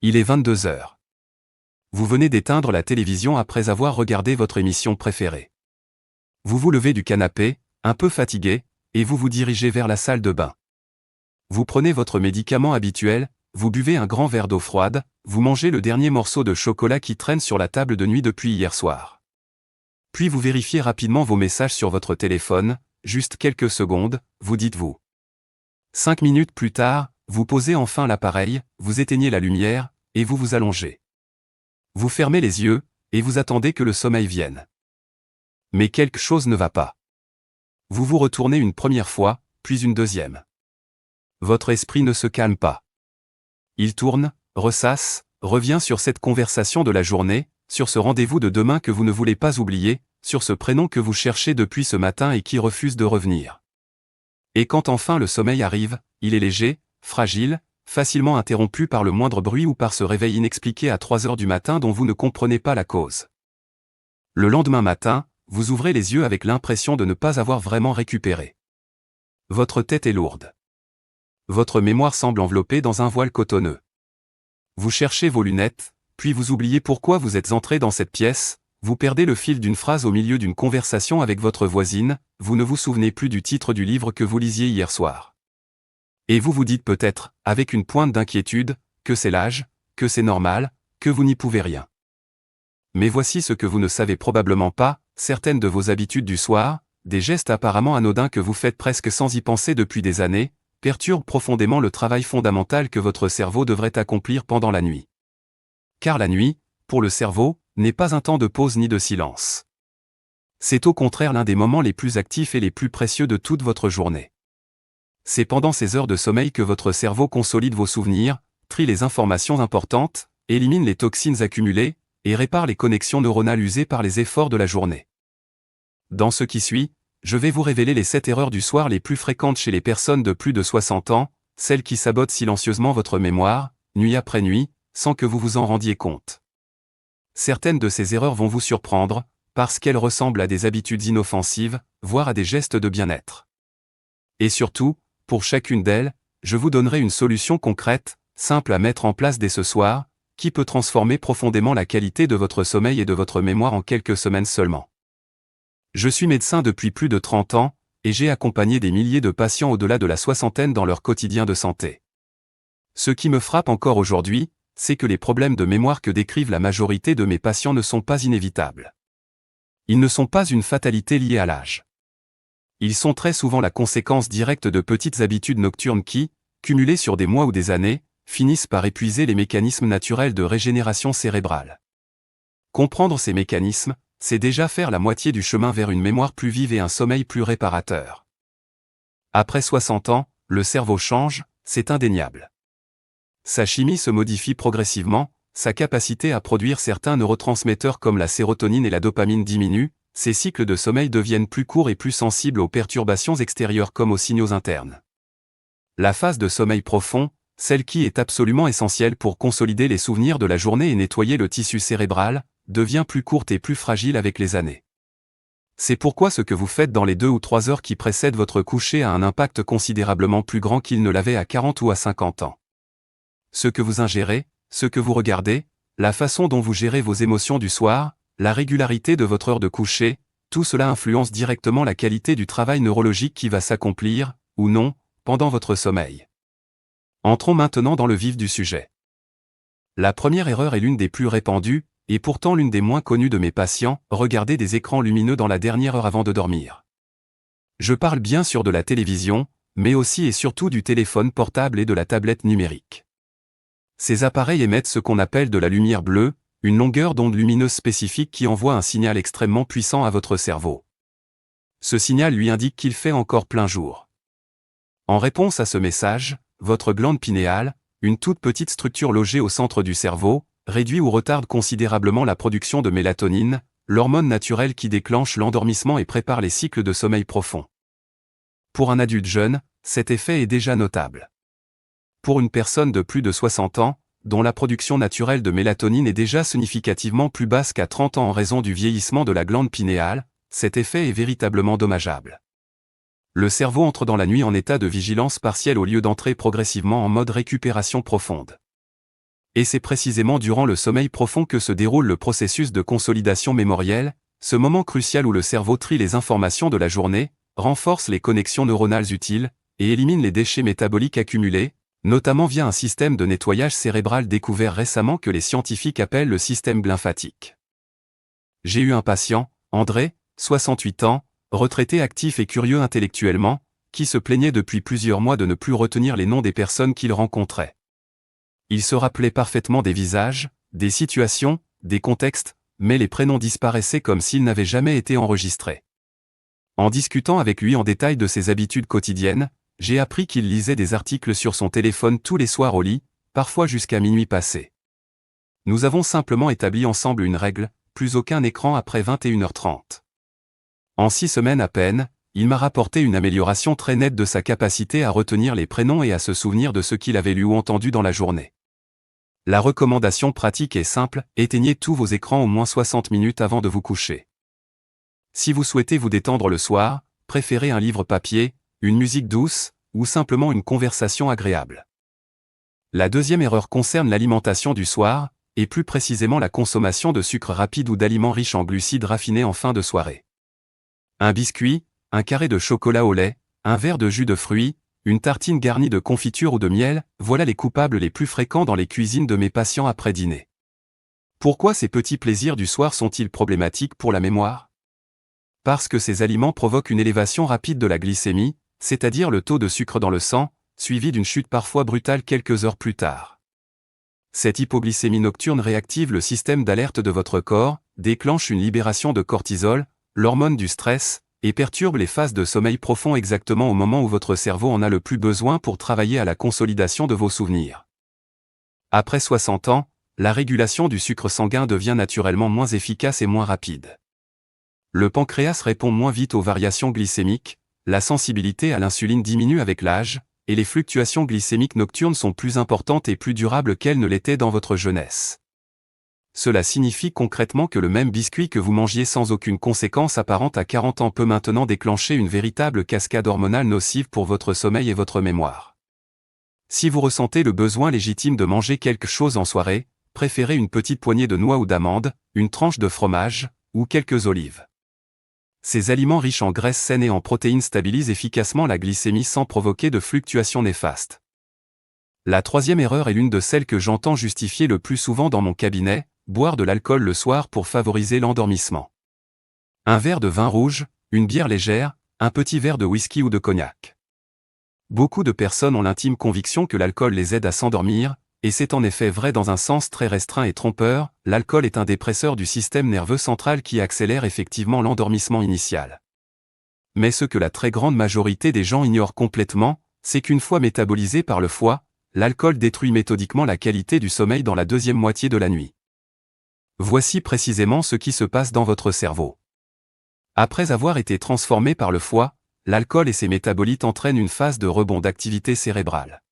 Il est 22 heures. Vous venez d'éteindre la télévision après avoir regardé votre émission préférée. Vous vous levez du canapé, un peu fatigué, et vous vous dirigez vers la salle de bain. Vous prenez votre médicament habituel, vous buvez un grand verre d'eau froide, vous mangez le dernier morceau de chocolat qui traîne sur la table de nuit depuis hier soir. Puis vous vérifiez rapidement vos messages sur votre téléphone, juste quelques secondes, vous dites-vous. 5 minutes plus tard, vous posez enfin l'appareil, vous éteignez la lumière, et vous vous allongez. Vous fermez les yeux, et vous attendez que le sommeil vienne. Mais quelque chose ne va pas. Vous vous retournez une première fois, puis une deuxième. Votre esprit ne se calme pas. Il tourne, ressasse, revient sur cette conversation de la journée, sur ce rendez-vous de demain que vous ne voulez pas oublier, sur ce prénom que vous cherchez depuis ce matin et qui refuse de revenir. Et quand enfin le sommeil arrive, il est léger, fragile, facilement interrompu par le moindre bruit ou par ce réveil inexpliqué à 3 heures du matin dont vous ne comprenez pas la cause. Le lendemain matin, vous ouvrez les yeux avec l'impression de ne pas avoir vraiment récupéré. Votre tête est lourde. Votre mémoire semble enveloppée dans un voile cotonneux. Vous cherchez vos lunettes, puis vous oubliez pourquoi vous êtes entré dans cette pièce, vous perdez le fil d'une phrase au milieu d'une conversation avec votre voisine, vous ne vous souvenez plus du titre du livre que vous lisiez hier soir. Et vous vous dites peut-être, avec une pointe d'inquiétude, que c'est l'âge, que c'est normal, que vous n'y pouvez rien. Mais voici ce que vous ne savez probablement pas, certaines de vos habitudes du soir, des gestes apparemment anodins que vous faites presque sans y penser depuis des années, perturbent profondément le travail fondamental que votre cerveau devrait accomplir pendant la nuit. Car la nuit, pour le cerveau, n'est pas un temps de pause ni de silence. C'est au contraire l'un des moments les plus actifs et les plus précieux de toute votre journée. C'est pendant ces heures de sommeil que votre cerveau consolide vos souvenirs, trie les informations importantes, élimine les toxines accumulées, et répare les connexions neuronales usées par les efforts de la journée. Dans ce qui suit, je vais vous révéler les 7 erreurs du soir les plus fréquentes chez les personnes de plus de 60 ans, celles qui sabotent silencieusement votre mémoire, nuit après nuit, sans que vous vous en rendiez compte. Certaines de ces erreurs vont vous surprendre, parce qu'elles ressemblent à des habitudes inoffensives, voire à des gestes de bien-être. Et surtout, pour chacune d'elles, je vous donnerai une solution concrète, simple à mettre en place dès ce soir, qui peut transformer profondément la qualité de votre sommeil et de votre mémoire en quelques semaines seulement. Je suis médecin depuis plus de 30 ans, et j'ai accompagné des milliers de patients au-delà de la soixantaine dans leur quotidien de santé. Ce qui me frappe encore aujourd'hui, c'est que les problèmes de mémoire que décrivent la majorité de mes patients ne sont pas inévitables. Ils ne sont pas une fatalité liée à l'âge. Ils sont très souvent la conséquence directe de petites habitudes nocturnes qui, cumulées sur des mois ou des années, finissent par épuiser les mécanismes naturels de régénération cérébrale. Comprendre ces mécanismes, c'est déjà faire la moitié du chemin vers une mémoire plus vive et un sommeil plus réparateur. Après 60 ans, le cerveau change, c'est indéniable. Sa chimie se modifie progressivement, sa capacité à produire certains neurotransmetteurs comme la sérotonine et la dopamine diminue, ses cycles de sommeil deviennent plus courts et plus sensibles aux perturbations extérieures comme aux signaux internes. La phase de sommeil profond, celle qui est absolument essentielle pour consolider les souvenirs de la journée et nettoyer le tissu cérébral, devient plus courte et plus fragile avec les années. C'est pourquoi ce que vous faites dans les 2 ou 3 heures qui précèdent votre coucher a un impact considérablement plus grand qu'il ne l'avait à 40 ou à 50 ans. Ce que vous ingérez, ce que vous regardez, la façon dont vous gérez vos émotions du soir, la régularité de votre heure de coucher, tout cela influence directement la qualité du travail neurologique qui va s'accomplir, ou non, pendant votre sommeil. Entrons maintenant dans le vif du sujet. La première erreur est l'une des plus répandues, et pourtant l'une des moins connues de mes patients, regarder des écrans lumineux dans la dernière heure avant de dormir. Je parle bien sûr de la télévision, mais aussi et surtout du téléphone portable et de la tablette numérique. Ces appareils émettent ce qu'on appelle de la lumière bleue, une longueur d'onde lumineuse spécifique qui envoie un signal extrêmement puissant à votre cerveau. Ce signal lui indique qu'il fait encore plein jour. En réponse à ce message, votre glande pinéale, une toute petite structure logée au centre du cerveau, réduit ou retarde considérablement la production de mélatonine, l'hormone naturelle qui déclenche l'endormissement et prépare les cycles de sommeil profond. Pour un adulte jeune, cet effet est déjà notable. Pour une personne de plus de 60 ans, dont la production naturelle de mélatonine est déjà significativement plus basse qu'à 30 ans en raison du vieillissement de la glande pinéale, cet effet est véritablement dommageable. Le cerveau entre dans la nuit en état de vigilance partielle au lieu d'entrer progressivement en mode récupération profonde. Et c'est précisément durant le sommeil profond que se déroule le processus de consolidation mémorielle, ce moment crucial où le cerveau trie les informations de la journée, renforce les connexions neuronales utiles, et élimine les déchets métaboliques accumulés, notamment via un système de nettoyage cérébral découvert récemment que les scientifiques appellent le système lymphatique. J'ai eu un patient, André, 68 ans, retraité actif et curieux intellectuellement, qui se plaignait depuis plusieurs mois de ne plus retenir les noms des personnes qu'il rencontrait. Il se rappelait parfaitement des visages, des situations, des contextes, mais les prénoms disparaissaient comme s'ils n'avaient jamais été enregistrés. En discutant avec lui en détail de ses habitudes quotidiennes, j'ai appris qu'il lisait des articles sur son téléphone tous les soirs au lit, parfois jusqu'à minuit passé. Nous avons simplement établi ensemble une règle, plus aucun écran après 21h30. En 6 semaines à peine, il m'a rapporté une amélioration très nette de sa capacité à retenir les prénoms et à se souvenir de ce qu'il avait lu ou entendu dans la journée. La recommandation pratique est simple, éteignez tous vos écrans au moins 60 minutes avant de vous coucher. Si vous souhaitez vous détendre le soir, préférez un livre papier, une musique douce, ou simplement une conversation agréable. La deuxième erreur concerne l'alimentation du soir, et plus précisément la consommation de sucre rapide ou d'aliments riches en glucides raffinés en fin de soirée. Un biscuit, un carré de chocolat au lait, un verre de jus de fruits, une tartine garnie de confiture ou de miel, voilà les coupables les plus fréquents dans les cuisines de mes patients après dîner. Pourquoi ces petits plaisirs du soir sont-ils problématiques pour la mémoire ? Parce que ces aliments provoquent une élévation rapide de la glycémie, c'est-à-dire le taux de sucre dans le sang, suivi d'une chute parfois brutale quelques heures plus tard. Cette hypoglycémie nocturne réactive le système d'alerte de votre corps, déclenche une libération de cortisol, l'hormone du stress, et perturbe les phases de sommeil profond exactement au moment où votre cerveau en a le plus besoin pour travailler à la consolidation de vos souvenirs. Après 60 ans, la régulation du sucre sanguin devient naturellement moins efficace et moins rapide. Le pancréas répond moins vite aux variations glycémiques, la sensibilité à l'insuline diminue avec l'âge, et les fluctuations glycémiques nocturnes sont plus importantes et plus durables qu'elles ne l'étaient dans votre jeunesse. Cela signifie concrètement que le même biscuit que vous mangiez sans aucune conséquence apparente à 40 ans peut maintenant déclencher une véritable cascade hormonale nocive pour votre sommeil et votre mémoire. Si vous ressentez le besoin légitime de manger quelque chose en soirée, préférez une petite poignée de noix ou d'amandes, une tranche de fromage, ou quelques olives. Ces aliments riches en graisses saines et en protéines stabilisent efficacement la glycémie sans provoquer de fluctuations néfastes. La troisième erreur est l'une de celles que j'entends justifier le plus souvent dans mon cabinet, boire de l'alcool le soir pour favoriser l'endormissement. Un verre de vin rouge, une bière légère, un petit verre de whisky ou de cognac. Beaucoup de personnes ont l'intime conviction que l'alcool les aide à s'endormir, et c'est en effet vrai dans un sens très restreint et trompeur, l'alcool est un dépresseur du système nerveux central qui accélère effectivement l'endormissement initial. Mais ce que la très grande majorité des gens ignorent complètement, c'est qu'une fois métabolisé par le foie, l'alcool détruit méthodiquement la qualité du sommeil dans la deuxième moitié de la nuit. Voici précisément ce qui se passe dans votre cerveau. Après avoir été transformé par le foie, l'alcool et ses métabolites entraînent une phase de rebond d'activité cérébrale.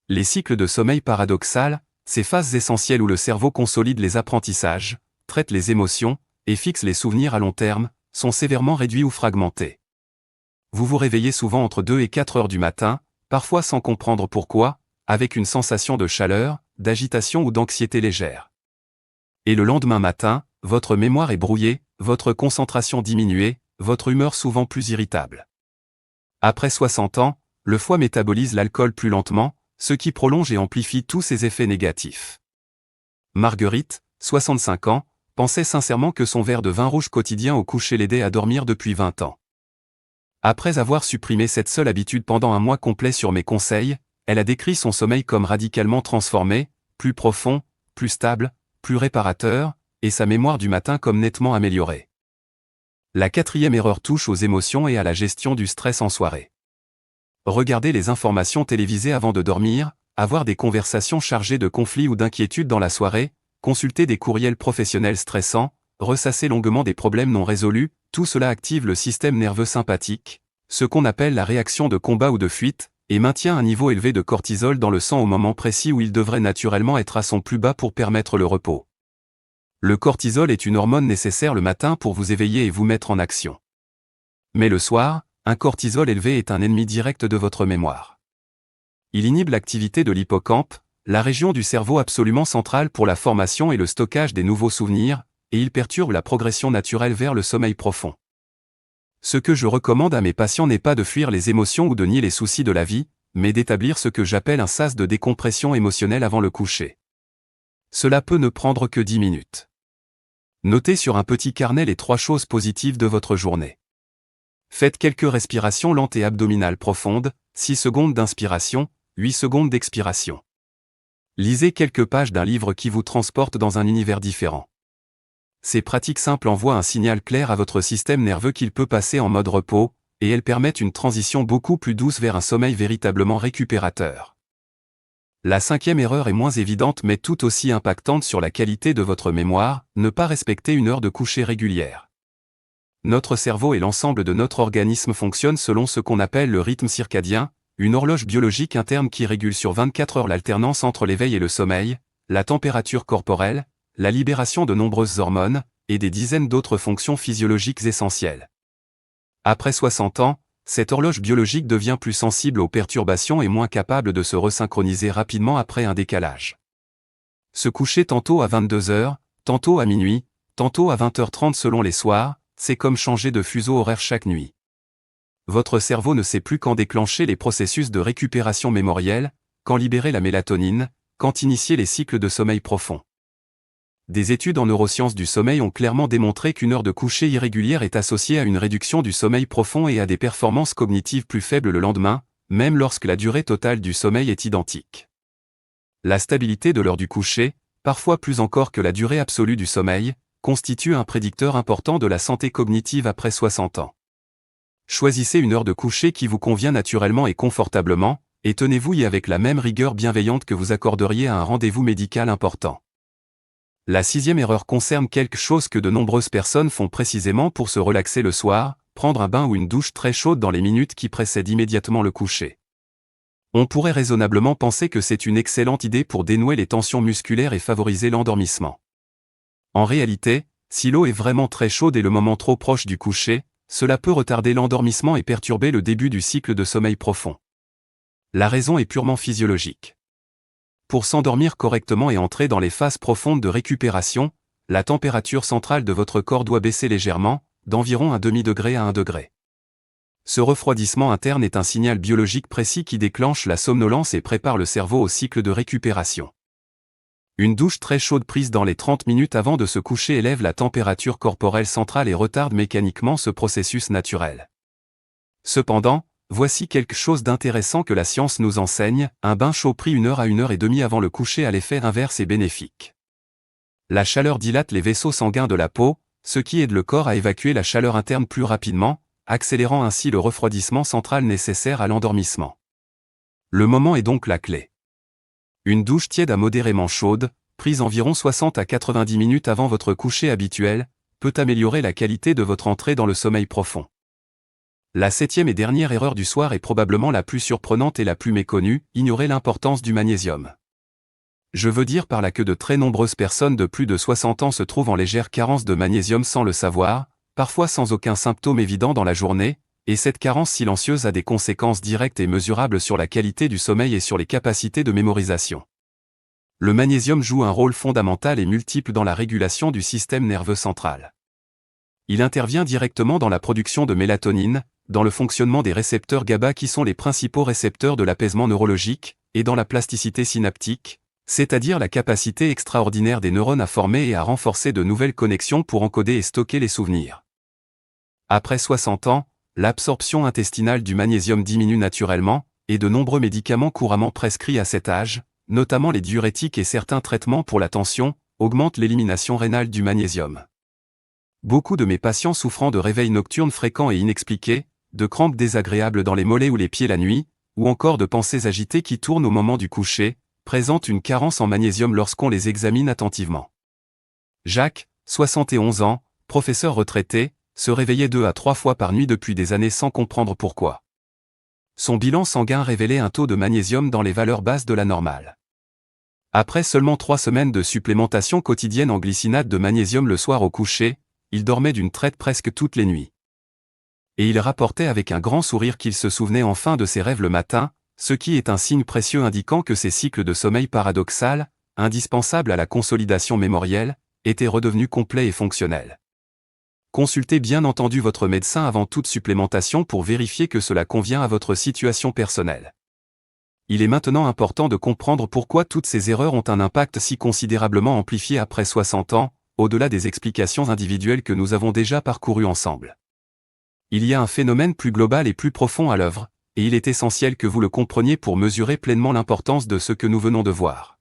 Les cycles de sommeil paradoxal, ces phases essentielles où le cerveau consolide les apprentissages, traite les émotions, et fixe les souvenirs à long terme, sont sévèrement réduits ou fragmentés. Vous vous réveillez souvent entre 2 et 4 heures du matin, parfois sans comprendre pourquoi, avec une sensation de chaleur, d'agitation ou d'anxiété légère. Et le lendemain matin, votre mémoire est brouillée, votre concentration diminuée, votre humeur souvent plus irritable. Après 60 ans, le foie métabolise l'alcool plus lentement, ce qui prolonge et amplifie tous ses effets négatifs. Marguerite, 65 ans, pensait sincèrement que son verre de vin rouge quotidien au coucher l'aidait à dormir depuis 20 ans. Après avoir supprimé cette seule habitude pendant un mois complet sur mes conseils, elle a décrit son sommeil comme radicalement transformé, plus profond, plus stable, plus réparateur, et sa mémoire du matin comme nettement améliorée. La quatrième erreur touche aux émotions et à la gestion du stress en soirée. Regarder les informations télévisées avant de dormir, avoir des conversations chargées de conflits ou d'inquiétudes dans la soirée, consulter des courriels professionnels stressants, ressasser longuement des problèmes non résolus, tout cela active le système nerveux sympathique, ce qu'on appelle la réaction de combat ou de fuite, et maintient un niveau élevé de cortisol dans le sang au moment précis où il devrait naturellement être à son plus bas pour permettre le repos. Le cortisol est une hormone nécessaire le matin pour vous éveiller et vous mettre en action. Mais le soir, un cortisol élevé est un ennemi direct de votre mémoire. Il inhibe l'activité de l'hippocampe, la région du cerveau absolument centrale pour la formation et le stockage des nouveaux souvenirs, et il perturbe la progression naturelle vers le sommeil profond. Ce que je recommande à mes patients n'est pas de fuir les émotions ou de nier les soucis de la vie, mais d'établir ce que j'appelle un sas de décompression émotionnelle avant le coucher. Cela peut ne prendre que 10 minutes. Notez sur un petit carnet les 3 choses positives de votre journée. Faites quelques respirations lentes et abdominales profondes, 6 secondes d'inspiration, 8 secondes d'expiration. Lisez quelques pages d'un livre qui vous transporte dans un univers différent. Ces pratiques simples envoient un signal clair à votre système nerveux qu'il peut passer en mode repos, et elles permettent une transition beaucoup plus douce vers un sommeil véritablement récupérateur. La 5e erreur est moins évidente mais tout aussi impactante sur la qualité de votre mémoire, ne pas respecter une heure de coucher régulière. Notre cerveau et l'ensemble de notre organisme fonctionnent selon ce qu'on appelle le rythme circadien, une horloge biologique interne qui régule sur 24 heures l'alternance entre l'éveil et le sommeil, la température corporelle, la libération de nombreuses hormones, et des dizaines d'autres fonctions physiologiques essentielles. Après 60 ans, cette horloge biologique devient plus sensible aux perturbations et moins capable de se resynchroniser rapidement après un décalage. Se coucher tantôt à 22 heures, tantôt à minuit, tantôt à 20h30 selon les soirs, c'est comme changer de fuseau horaire chaque nuit. Votre cerveau ne sait plus quand déclencher les processus de récupération mémorielle, quand libérer la mélatonine, quand initier les cycles de sommeil profond. Des études en neurosciences du sommeil ont clairement démontré qu'une heure de coucher irrégulière est associée à une réduction du sommeil profond et à des performances cognitives plus faibles le lendemain, même lorsque la durée totale du sommeil est identique. La stabilité de l'heure du coucher, parfois plus encore que la durée absolue du sommeil, constitue un prédicteur important de la santé cognitive après 60 ans. Choisissez une heure de coucher qui vous convient naturellement et confortablement, et tenez-vous-y avec la même rigueur bienveillante que vous accorderiez à un rendez-vous médical important. La 6e erreur concerne quelque chose que de nombreuses personnes font précisément pour se relaxer le soir, prendre un bain ou une douche très chaude dans les minutes qui précèdent immédiatement le coucher. On pourrait raisonnablement penser que c'est une excellente idée pour dénouer les tensions musculaires et favoriser l'endormissement. En réalité, si l'eau est vraiment très chaude et le moment trop proche du coucher, cela peut retarder l'endormissement et perturber le début du cycle de sommeil profond. La raison est purement physiologique. Pour s'endormir correctement et entrer dans les phases profondes de récupération, la température centrale de votre corps doit baisser légèrement, d'environ 1/2 degré à 1 degré. Ce refroidissement interne est un signal biologique précis qui déclenche la somnolence et prépare le cerveau au cycle de récupération. Une douche très chaude prise dans les 30 minutes avant de se coucher élève la température corporelle centrale et retarde mécaniquement ce processus naturel. Cependant, voici quelque chose d'intéressant que la science nous enseigne, un bain chaud pris 1 heure à 1h30 avant le coucher a l'effet inverse et bénéfique. La chaleur dilate les vaisseaux sanguins de la peau, ce qui aide le corps à évacuer la chaleur interne plus rapidement, accélérant ainsi le refroidissement central nécessaire à l'endormissement. Le moment est donc la clé. Une douche tiède à modérément chaude, prise environ 60 à 90 minutes avant votre coucher habituel, peut améliorer la qualité de votre entrée dans le sommeil profond. La 7e et dernière erreur du soir est probablement la plus surprenante et la plus méconnue, ignorer l'importance du magnésium. Je veux dire par là que de très nombreuses personnes de plus de 60 ans se trouvent en légère carence de magnésium sans le savoir, parfois sans aucun symptôme évident dans la journée, et cette carence silencieuse a des conséquences directes et mesurables sur la qualité du sommeil et sur les capacités de mémorisation. Le magnésium joue un rôle fondamental et multiple dans la régulation du système nerveux central. Il intervient directement dans la production de mélatonine, dans le fonctionnement des récepteurs GABA qui sont les principaux récepteurs de l'apaisement neurologique, et dans la plasticité synaptique, c'est-à-dire la capacité extraordinaire des neurones à former et à renforcer de nouvelles connexions pour encoder et stocker les souvenirs. Après 60 ans, l'absorption intestinale du magnésium diminue naturellement, et de nombreux médicaments couramment prescrits à cet âge, notamment les diurétiques et certains traitements pour la tension, augmentent l'élimination rénale du magnésium. Beaucoup de mes patients souffrant de réveils nocturnes fréquents et inexpliqués, de crampes désagréables dans les mollets ou les pieds la nuit, ou encore de pensées agitées qui tournent au moment du coucher, présentent une carence en magnésium lorsqu'on les examine attentivement. Jacques, 71 ans, professeur retraité, se réveillait 2 à 3 fois par nuit depuis des années sans comprendre pourquoi. Son bilan sanguin révélait un taux de magnésium dans les valeurs basses de la normale. Après seulement 3 semaines de supplémentation quotidienne en glycinate de magnésium le soir au coucher, il dormait d'une traite presque toutes les nuits. Et il rapportait avec un grand sourire qu'il se souvenait enfin de ses rêves le matin, ce qui est un signe précieux indiquant que ces cycles de sommeil paradoxal, indispensables à la consolidation mémorielle, étaient redevenus complets et fonctionnels. Consultez bien entendu votre médecin avant toute supplémentation pour vérifier que cela convient à votre situation personnelle. Il est maintenant important de comprendre pourquoi toutes ces erreurs ont un impact si considérablement amplifié après 60 ans, au-delà des explications individuelles que nous avons déjà parcourues ensemble. Il y a un phénomène plus global et plus profond à l'œuvre, et il est essentiel que vous le compreniez pour mesurer pleinement l'importance de ce que nous venons de voir.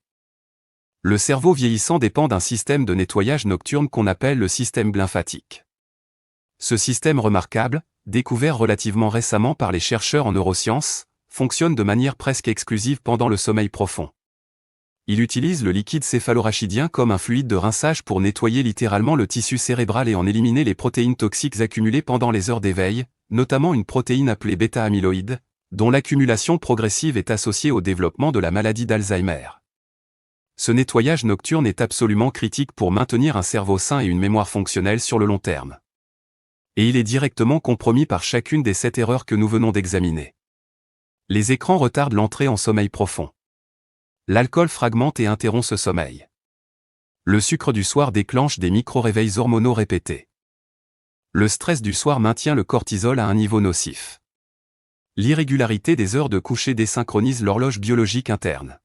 Le cerveau vieillissant dépend d'un système de nettoyage nocturne qu'on appelle le système lymphatique. Ce système remarquable, découvert relativement récemment par les chercheurs en neurosciences, fonctionne de manière presque exclusive pendant le sommeil profond. Il utilise le liquide céphalorachidien comme un fluide de rinçage pour nettoyer littéralement le tissu cérébral et en éliminer les protéines toxiques accumulées pendant les heures d'éveil, notamment une protéine appelée bêta-amyloïde, dont l'accumulation progressive est associée au développement de la maladie d'Alzheimer. Ce nettoyage nocturne est absolument critique pour maintenir un cerveau sain et une mémoire fonctionnelle sur le long terme. Et il est directement compromis par chacune des 7 erreurs que nous venons d'examiner. Les écrans retardent l'entrée en sommeil profond. L'alcool fragmente et interrompt ce sommeil. Le sucre du soir déclenche des micro-réveils hormonaux répétés. Le stress du soir maintient le cortisol à un niveau nocif. L'irrégularité des heures de coucher désynchronise l'horloge biologique interne.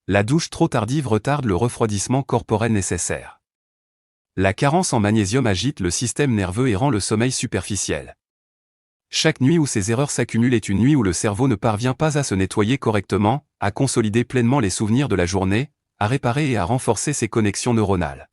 La douche trop tardive retarde le refroidissement corporel nécessaire. La carence en magnésium agite le système nerveux et rend le sommeil superficiel. Chaque nuit où ces erreurs s'accumulent est une nuit où le cerveau ne parvient pas à se nettoyer correctement, à consolider pleinement les souvenirs de la journée, à réparer et à renforcer ses connexions neuronales.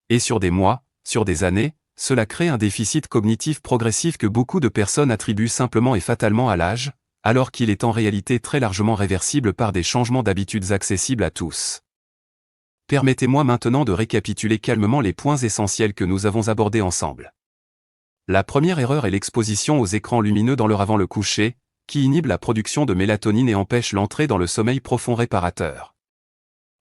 Et sur des mois, sur des années, cela crée un déficit cognitif progressif que beaucoup de personnes attribuent simplement et fatalement à l'âge, alors qu'il est en réalité très largement réversible par des changements d'habitudes accessibles à tous. Permettez-moi maintenant de récapituler calmement les points essentiels que nous avons abordés ensemble. La première erreur est l'exposition aux écrans lumineux dans l'heure avant le coucher, qui inhibe la production de mélatonine et empêche l'entrée dans le sommeil profond réparateur.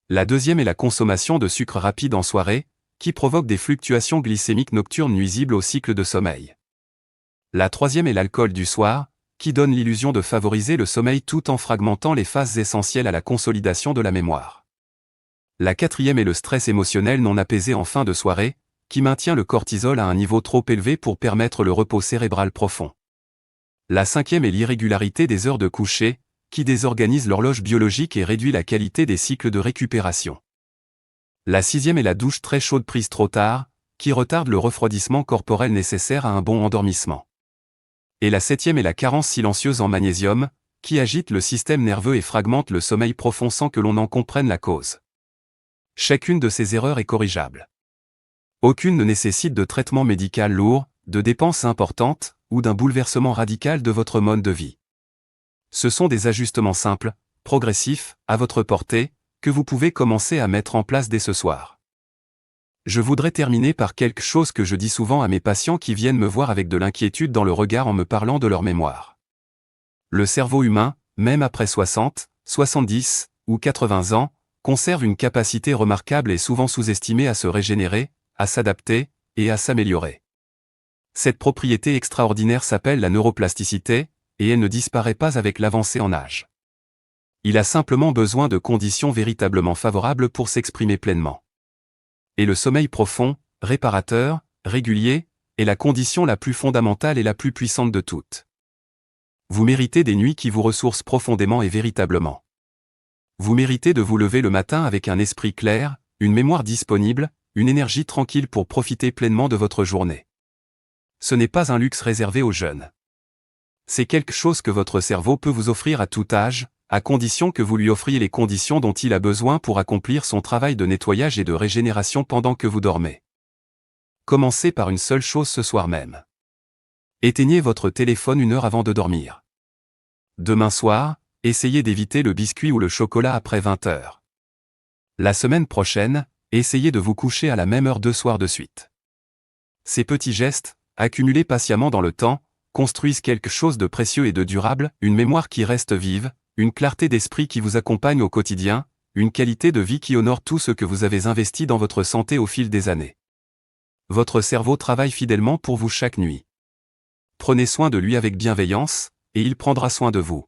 La deuxième est la consommation de sucre rapide en soirée, qui provoque des fluctuations glycémiques nocturnes nuisibles au cycle de sommeil. La troisième est l'alcool du soir, qui donne l'illusion de favoriser le sommeil tout en fragmentant les phases essentielles à la consolidation de la mémoire. La quatrième est le stress émotionnel non apaisé en fin de soirée, qui maintient le cortisol à un niveau trop élevé pour permettre le repos cérébral profond. La cinquième est l'irrégularité des heures de coucher, qui désorganise l'horloge biologique et réduit la qualité des cycles de récupération. La sixième est la douche très chaude prise trop tard, qui retarde le refroidissement corporel nécessaire à un bon endormissement. Et la septième est la carence silencieuse en magnésium, qui agite le système nerveux et fragmente le sommeil profond sans que l'on en comprenne la cause. Chacune de ces erreurs est corrigeable. Aucune ne nécessite de traitement médical lourd, de dépenses importantes, ou d'un bouleversement radical de votre mode de vie. Ce sont des ajustements simples, progressifs, à votre portée, que vous pouvez commencer à mettre en place dès ce soir. Je voudrais terminer par quelque chose que je dis souvent à mes patients qui viennent me voir avec de l'inquiétude dans le regard en me parlant de leur mémoire. Le cerveau humain, même après 60, 70 ou 80 ans, conserve une capacité remarquable et souvent sous-estimée à se régénérer, à s'adapter, et à s'améliorer. Cette propriété extraordinaire s'appelle la neuroplasticité, et elle ne disparaît pas avec l'avancée en âge. Il a simplement besoin de conditions véritablement favorables pour s'exprimer pleinement. Et le sommeil profond, réparateur, régulier, est la condition la plus fondamentale et la plus puissante de toutes. Vous méritez des nuits qui vous ressourcent profondément et véritablement. Vous méritez de vous lever le matin avec un esprit clair, une mémoire disponible, une énergie tranquille pour profiter pleinement de votre journée. Ce n'est pas un luxe réservé aux jeunes. C'est quelque chose que votre cerveau peut vous offrir à tout âge, à condition que vous lui offriez les conditions dont il a besoin pour accomplir son travail de nettoyage et de régénération pendant que vous dormez. Commencez par une seule chose ce soir même. Éteignez votre téléphone 1 heure avant de dormir. Demain soir, essayez d'éviter le biscuit ou le chocolat après 20 heures. La semaine prochaine, essayez de vous coucher à la même heure 2 soirs de suite. Ces petits gestes, accumulés patiemment dans le temps, construisent quelque chose de précieux et de durable, une mémoire qui reste vive, une clarté d'esprit qui vous accompagne au quotidien, une qualité de vie qui honore tout ce que vous avez investi dans votre santé au fil des années. Votre cerveau travaille fidèlement pour vous chaque nuit. Prenez soin de lui avec bienveillance, et il prendra soin de vous.